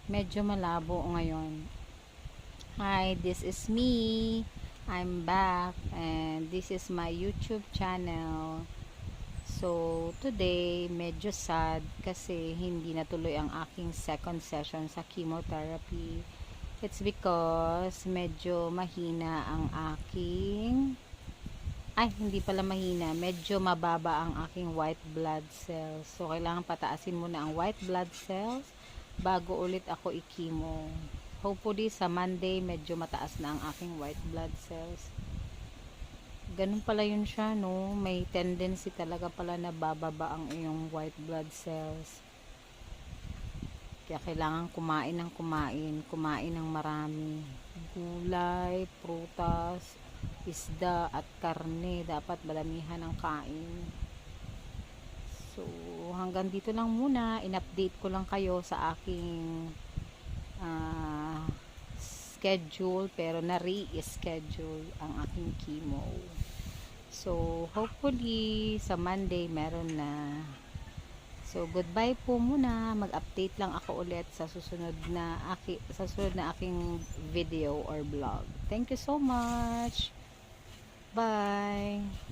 Medyo malabo ngayon. Hi, this is me. I'm back and this is my YouTube channel. So, today medyo sad kasi hindi natuloy ang aking second session sa chemotherapy. It's because medyo mahina ang aking hindi pala mahina. Medyo mababa ang aking white blood cells. So, kailangan pataasin muna ang white blood cells bago ulit ako i-chemo. Hopefully, sa Monday, medyo mataas na ang aking white blood cells. Ganun pala yun siya, no? May tendency talaga pala na bababa ang iyong white blood cells. Kaya kailangan kumain ng marami. Gulay, prutas, isda at karne. Dapat balamihan ang kain. So, hanggang dito lang muna. In-update ko lang kayo sa aking schedule, pero na-reschedule ang aking chemo. So, hopefully, sa Monday, meron na. So, goodbye po muna. Mag-update lang ako ulit sa susunod na aking video or vlog. Thank you so much. Bye.